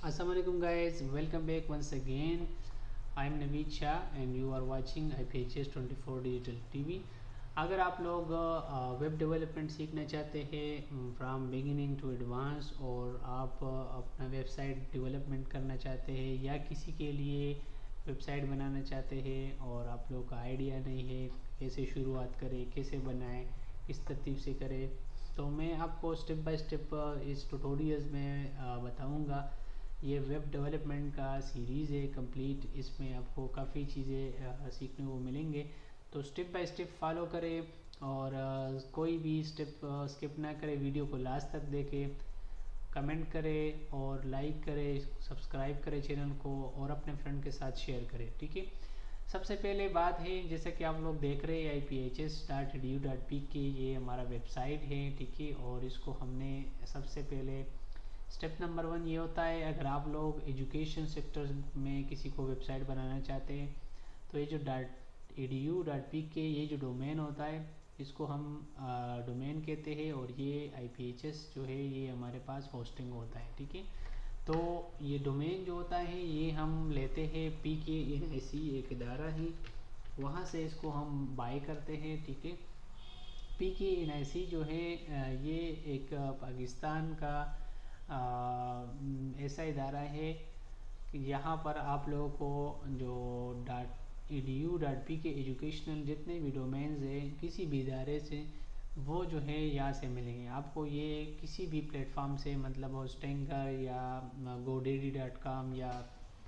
Assalamualaikum guys, welcome back once again. I am Naveed Shah and you are watching IPHS 24 Digital TV. अगर आप लोग web development सीखना चाहते हैं from beginning to advance और आप अपना वेबसाइट डेवलपमेंट करना चाहते हैं या किसी के लिए वेबसाइट बनाना चाहते हैं और आप लोगों का आइडिया नहीं है कैसे शुरुआत करें, कैसे बनाएं, किस तरतीब से करें, तो मैं आपको स्टेप बाय स्टेप इस ट्यूटोरियल्स में बताऊंगा। ये वेब डेवलपमेंट का सीरीज़ है कंप्लीट, इसमें आपको काफ़ी चीज़ें सीखने को मिलेंगे। तो स्टेप बाय स्टेप फॉलो करें और कोई भी स्टेप स्किप ना करें, वीडियो को लास्ट तक देखें, कमेंट करें और लाइक करें, सब्सक्राइब करें चैनल को और अपने फ्रेंड के साथ शेयर करें। ठीक है, सबसे पहले बात है जैसे कि आप लोग देख रहे हैं IPHS.edu.pk, ये हमारा वेबसाइट है। ठीक है, और इसको हमने सबसे पहले स्टेप नंबर 1 ये होता है, अगर आप लोग एजुकेशन सेक्टर में किसी को वेबसाइट बनाना चाहते हैं तो ये जो .edu.pk ये जो डोमेन होता है इसको हम डोमेन कहते हैं और ये IPHS जो है ये हमारे पास होस्टिंग होता है। ठीक है, तो ये डोमेन जो होता है ये हम लेते हैं PKNIC एक इदारा है, वहाँ से इसको हम बाय करते हैं। ठीक है, PKNIC जो है ये एक पाकिस्तान का ऐसा इदारा है कि यहाँ पर आप लोगों को जो .edu.pk एजुकेशनल जितने भी डोमेन्स हैं किसी भी इदारे से वो जो है यहाँ से मिलेंगे आपको। ये किसी भी प्लेटफॉर्म से, मतलब होस्टिंगर या godaddy.com या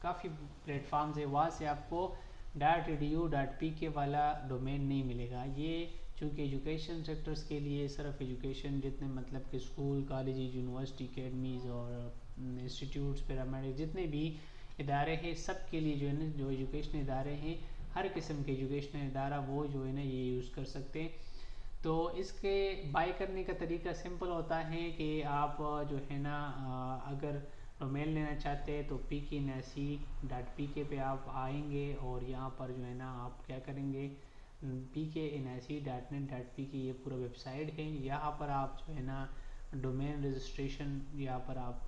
काफ़ी प्लेटफॉर्म्स है, वहाँ से आपको .edu.pk वाला डोमेन नहीं मिलेगा। ये चूँकि एजुकेशन सेक्टर्स के लिए सिर्फ एजुकेशन जितने मतलब कि स्कूल, कॉलेज, यूनिवर्सिटी, अकेडमीज़ और इंस्टीट्यूट्स, पैरामेडिक जितने भी इदारे हैं सब के लिए जो है ना, जो एजुकेशनल इदारे हैं हर किस्म के एजुकेशनल इदारा वो जो है ना ये यूज़ कर सकते हैं। तो इसके बाय करने का तरीका सिंपल होता है कि आप जो है ना अगर डोमेन लेना चाहते हैं तो PKNIC.pk पे आप आएंगे और यहाँ पर जो है ना आप क्या करेंगे, PKNIC.net.pk ये पूरा वेबसाइट है। यहाँ पर आप जो है ना डोमेन रजिस्ट्रेशन यहाँ पर आप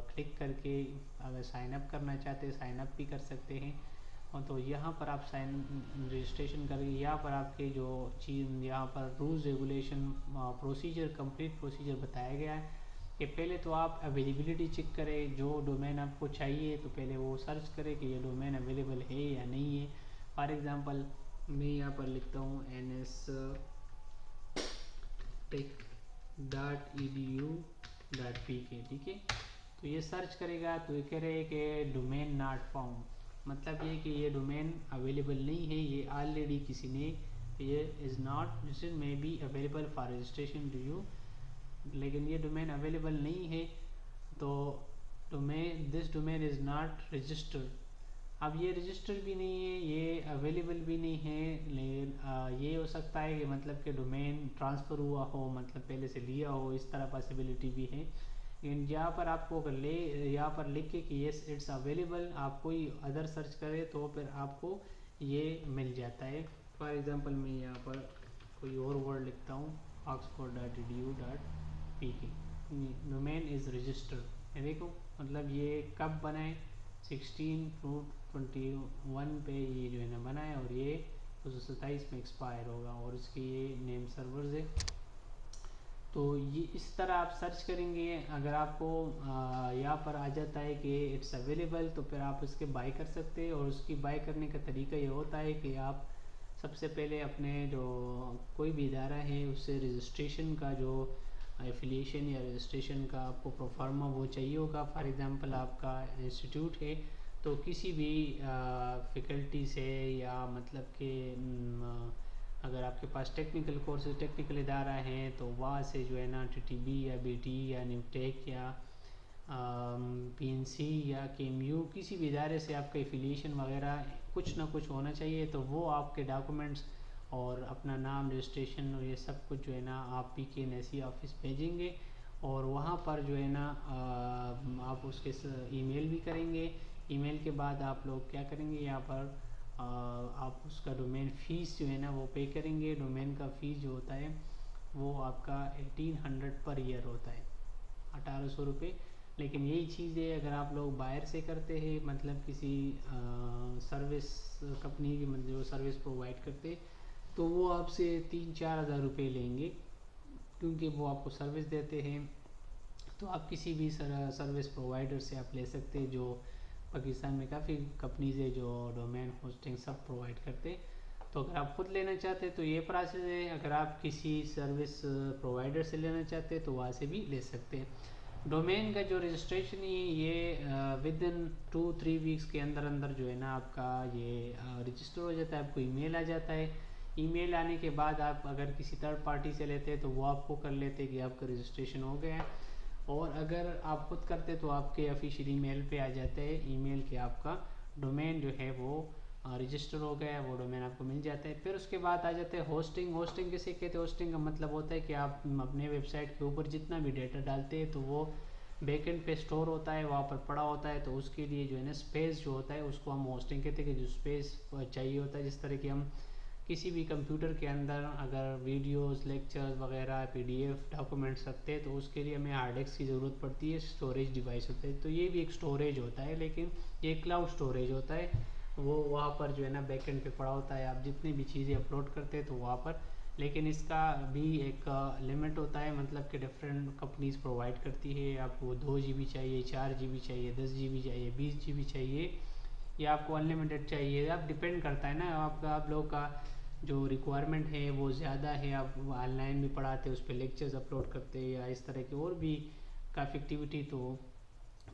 क्लिक करके अगर साइन अप करना चाहते हैं साइन अप भी कर सकते हैं। और तो यहाँ पर आप साइन रजिस्ट्रेशन करके यहाँ पर आपके जो चीज़ यहाँ पर rules regulation procedure complete procedure बताया गया है कि पहले तो आप अवेलेबिलिटी चेक करें, जो डोमेन आपको चाहिए तो पहले वो सर्च करें कि ये डोमेन अवेलेबल है या नहीं है। फॉर एग्ज़ाम्पल मैं यहाँ पर लिखता हूँ NSTech.edu.pk। ठीक है, तो ये सर्च करेगा तो ये कह रहे हैं कि डोमेन नॉट फाउंड, मतलब ये कि ये डोमेन अवेलेबल नहीं है, ये ऑलरेडी किसी ने ये is not this is maybe available for registration to you, लेकिन ये डोमेन अवेलेबल नहीं है। तो domain this domain is not registered, अब ये रजिस्टर भी नहीं है, ये अवेलेबल भी नहीं है, लेकिन ये हो सकता है कि मतलब कि डोमेन ट्रांसफ़र हुआ हो, मतलब पहले से लिया हो, इस तरह पॉसिबिलिटी भी है। लेकिन यहाँ पर आपको अगर यहाँ पर लिख के कि येस इट्स अवेलेबल, आप कोई अदर सर्च करें तो फिर आपको ये मिल जाता है। फॉर एग्ज़ाम्पल मैं यहाँ पर कोई और वर्ड लिखता हूँ oxford.edu.pk, डोमेन इज़ रजिस्टर्ड। देखो मतलब ये कब बनाए, 16/2/21 पे ये जो है ना बना है और ये 2027 में एक्सपायर होगा और इसके ये नेम सर्वर्स है। तो ये इस तरह आप सर्च करेंगे, अगर आपको यहाँ पर आ जाता है कि इट्स अवेलेबल तो फिर आप इसके बाय कर सकते हैं। और उसकी बाय करने का तरीका ये होता है कि आप सबसे पहले अपने जो कोई भी इदारा है उससे रजिस्ट्रेशन का जो एफिलिएशन या रजिस्ट्रेशन का आपको प्रोफार्मा वो चाहिए होगा। फॉर एग्ज़ाम्पल आपका इंस्टीट्यूट है तो किसी भी फैकल्टी से या मतलब कि अगर आपके पास टेक्निकल कोर्सेज टेक्निकल इदारा हैं तो वहाँ से जो है ना TTB या BT या निमटेक या PNC या KMU किसी भी इदारे से आपका एफिलिएशन वगैरह कुछ ना कुछ होना चाहिए। तो वो आपके डॉक्यूमेंट्स और अपना नाम, रजिस्ट्रेशन और ये सब कुछ जो है ना आप PKNIC ऑफिस भेजेंगे और वहाँ पर जो है ना आप उसके ईमेल भी करेंगे। ईमेल के बाद आप लोग क्या करेंगे, यहाँ पर आप उसका डोमेन फ़ीस जो है ना वो पे करेंगे। डोमेन का फ़ीस जो होता है वो आपका 1800 पर ईयर होता है, 1800 रुपये लेकिन यही चीज़ें अगर आप लोग बाहर से करते हैं, मतलब किसी सर्विस कंपनी की, मतलब जो सर्विस प्रोवाइड करते, तो वो आपसे 3-4 हज़ार रुपये लेंगे, क्योंकि वो आपको सर्विस देते हैं। तो आप किसी भी सर्विस प्रोवाइडर से आप ले सकते हैं, जो पाकिस्तान में काफ़ी कंपनीज है जो डोमेन होस्टिंग सब प्रोवाइड करते। तो अगर आप खुद लेना चाहते हैं तो ये प्रोसेस है, अगर आप किसी सर्विस प्रोवाइडर से लेना चाहते हैं तो वहाँ से भी ले सकते हैं। डोमेन का जो रजिस्ट्रेशन है ये विद इन 2-3 वीक्स के अंदर अंदर जो है ना आपका ये रजिस्टर हो जाता है, आपको ईमेल आ जाता है। ईमेल आने के बाद आप अगर किसी थर्ड पार्टी से लेते हैं तो वो आपको कर लेते हैं कि आपका रजिस्ट्रेशन हो गया है, और अगर आप खुद करते तो आपके ऑफिशियल ईमेल पे आ जाता है ईमेल के आपका डोमेन जो है वो रजिस्टर हो गया है, वो डोमेन आपको मिल जाता है। फिर उसके बाद आ जाता है होस्टिंग। होस्टिंग किसे कहते हैं? होस्टिंग का मतलब होता है कि आप अपने वेबसाइट के ऊपर जितना भी डेटा डालते हैं तो वो बैकएंड पे स्टोर होता है, वहाँ पर पड़ा होता है। तो उसके लिए जो है ना स्पेस जो होता है उसको हम होस्टिंग कहते हैं, कि जो स्पेस चाहिए होता है। जिस तरह की हम किसी भी कंप्यूटर के अंदर अगर वीडियोस, लेक्चर्स वगैरह, पीडीएफ डॉक्यूमेंट्स रखते हैं तो उसके लिए हमें हार्ड डिस्क की ज़रूरत पड़ती है, स्टोरेज डिवाइस होता है। तो ये भी एक स्टोरेज होता है, लेकिन ये क्लाउड स्टोरेज होता है। वो वहाँ पर जो है ना बैकएंड पे पड़ा होता है, आप जितनी भी चीज़ें अपलोड करते हैं तो वहाँ पर। लेकिन इसका भी एक लिमिट होता है, मतलब कि डिफरेंट कंपनीज प्रोवाइड करती है। आपको 2 GB चाहिए, 4 GB चाहिए, 10 GB चाहिए, 20 GB चाहिए, या आपको अनलिमिटेड चाहिए। आप डिपेंड करता है ना आपका, आप लोगों का जो रिक्वायरमेंट है वो ज़्यादा है, आप ऑनलाइन भी पढ़ाते उस पर लेक्चर्स अपलोड करते हैं या इस तरह की और भी काफ़ी एक्टिविटी, तो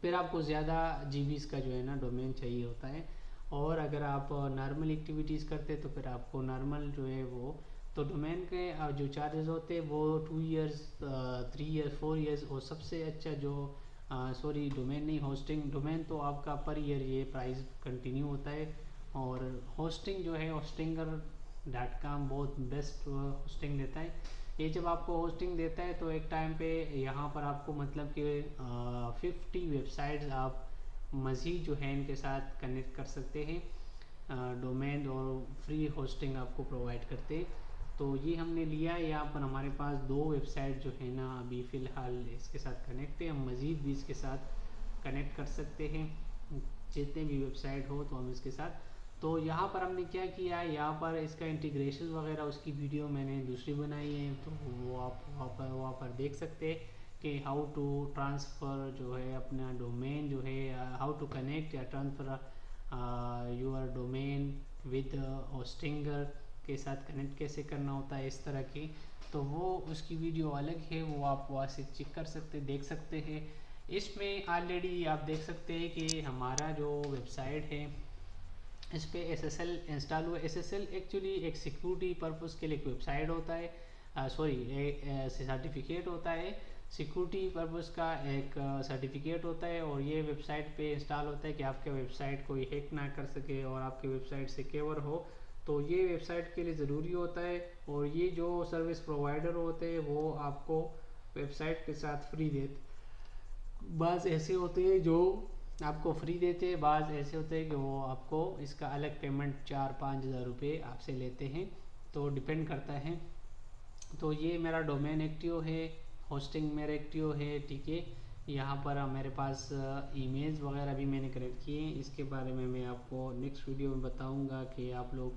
फिर आपको ज़्यादा जीबीज़ का जो है ना डोमेन चाहिए होता है। और अगर आप नॉर्मल एक्टिविटीज़ करते तो फिर आपको नॉर्मल जो है वो, तो डोमेन के जो चार्जेस होते हैं वो 2 ईयर्स, 3 ईयर्स, 4 ईयर्स, और सबसे अच्छा जो सॉरी डोमेन नहीं, होस्टिंग। डोमेन तो आपका पर ईयर ये प्राइस कंटिन्यू होता है, और होस्टिंग जो है hostingr.com बहुत बेस्ट होस्टिंग देता है। ये जब आपको होस्टिंग देता है तो एक टाइम पे यहाँ पर आपको मतलब कि 50 वेबसाइट्स आप मज़ीद जो है इनके साथ कनेक्ट कर सकते हैं। डोमेन और फ्री होस्टिंग आपको प्रोवाइड करते हैं। तो ये हमने लिया है, यहाँ पर हमारे पास 2 वेबसाइट जो है ना अभी फ़िलहाल इसके साथ कनेक्ट है। हम मज़ीद भी इसके साथ कनेक्ट कर सकते हैं, जितने भी वेबसाइट हो तो हम इसके साथ। तो यहाँ पर हमने क्या किया है, यहाँ पर इसका इंटीग्रेशन वगैरह उसकी वीडियो मैंने दूसरी बनाई है, तो वो आप वहाँ पर देख सकते हैं कि हाउ टू ट्रांसफ़र जो है अपना डोमेन जो है, हाउ टू कनेक्ट या transfer your domain with Hostinger के साथ कनेक्ट कैसे करना होता है इस तरह की। तो वो उसकी वीडियो अलग है, वो आप वहाँ से चेक कर सकते, देख सकते हैं। इसमें ऑलरेडी आप देख सकते हैं कि हमारा जो वेबसाइट है इस पर SSL इंस्टॉल हुआ। SSL एक्चुअली एक सिक्योरिटी पर्पज़ के लिए एक वेबसाइट होता है, सॉरी सर्टिफिकेट होता है, सिक्योरिटी पर्पज़ का एक सर्टिफिकेट होता है। और ये वेबसाइट पे इंस्टॉल होता है कि आपके वेबसाइट कोई हैक ना कर सके और आपकी वेबसाइट सिक्योर हो। तो ये वेबसाइट के लिए ज़रूरी होता है। और ये जो सर्विस प्रोवाइडर होते हैं वो आपको वेबसाइट के साथ फ्री देते। बाज़ ऐसे होते हैं जो आपको फ्री देते हैं, बाज़ ऐसे होते हैं कि वो आपको इसका अलग पेमेंट 4-5 हज़ार रुपये आपसे लेते हैं, तो डिपेंड करता है। तो ये मेरा डोमेन एक्टिव है, होस्टिंग मेरा एक्टिव है, ठीक है। यहाँ पर मेरे पास ईमेल्स वगैरह भी मैंने कनेक्ट किए हैं, इसके बारे में मैं आपको नेक्स्ट वीडियो में बताऊँगा कि आप लोग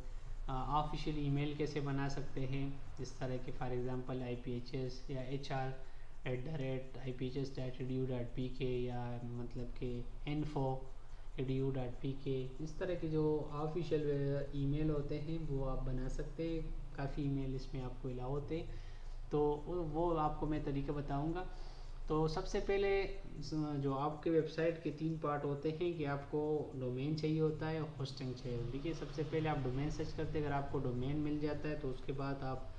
ऑफिशियल ईमेल कैसे बना सकते हैं। इस तरह के फॉर एग्ज़ाम्पल IPHS या HR@IPHS.edu.pk या मतलब कि info@edu.pk, इस तरह के जो ऑफिशियल ईमेल होते हैं वो आप बना सकते हैं। काफ़ी ईमेल इसमें आपको अलाउ होते हैं, तो वो आपको मैं तरीका बताऊंगा। तो सबसे पहले जो आपके वेबसाइट के 3 पार्ट होते हैं कि आपको डोमेन चाहिए होता है, होस्टिंग चाहिए होती है। देखिए सबसे पहले आप डोमेन सर्च करते हैं, अगर आपको डोमेन मिल जाता है तो उसके बाद आप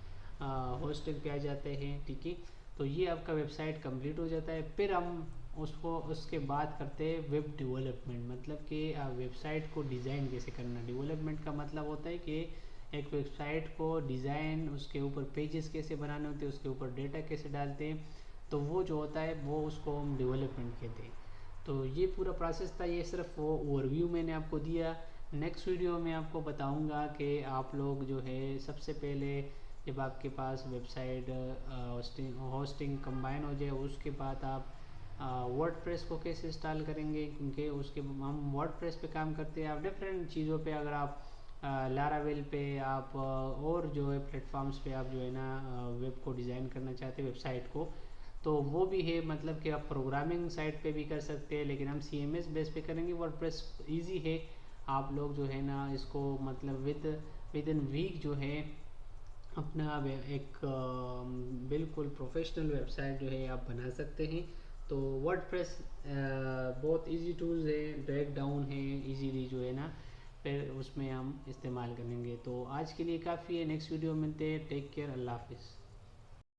होस्टिंग पे आ जाते हैं, ठीक है। तो ये आपका वेबसाइट कंप्लीट हो जाता है। फिर हम उसको उसके बाद करते हैं वेब डेवलपमेंट, मतलब कि वेबसाइट को डिज़ाइन कैसे करना। डेवलपमेंट का मतलब होता है कि एक वेबसाइट को डिज़ाइन, उसके ऊपर पेजेस कैसे बनाने होते हैं, उसके ऊपर डेटा कैसे डालते हैं, तो वो जो होता है वो उसको हम डेवलपमेंट कहते हैं। तो ये पूरा प्रोसेस था, ये सिर्फ वो ओवरव्यू मैंने आपको दिया। नेक्स्ट वीडियो में आपको बताऊंगा कि आप लोग जो है सबसे पहले जब आपके पास वेबसाइट होस्टिंग कंबाइन हो जाए उसके बाद आप वर्डप्रेस को कैसे इंस्टॉल करेंगे, क्योंकि उसके हम वर्डप्रेस पे काम करते हैं। आप डिफरेंट चीज़ों पे, अगर आप लारावेल पे, आप और जो है प्लेटफॉर्म्स पे आप जो है ना वेब को डिज़ाइन करना चाहते हैं, वेबसाइट को, तो वो भी है। मतलब कि आप प्रोग्रामिंग साइट पे भी कर सकते हैं, लेकिन हम CMS बेस पे करेंगे। वर्डप्रेस इजी है, आप लोग जो है ना इसको मतलब विद इन वीक जो है अपना एक बिल्कुल प्रोफेशनल वेबसाइट जो है आप बना सकते हैं। तो वर्डप्रेस बहुत इजी टूल्स है, ड्रैग डाउन है इजीली जो है ना, फिर उसमें हम इस्तेमाल करेंगे। तो आज के लिए काफ़ी है, नेक्स्ट वीडियो मिलते हैं। टेक केयर, अल्लाह हाफिज़।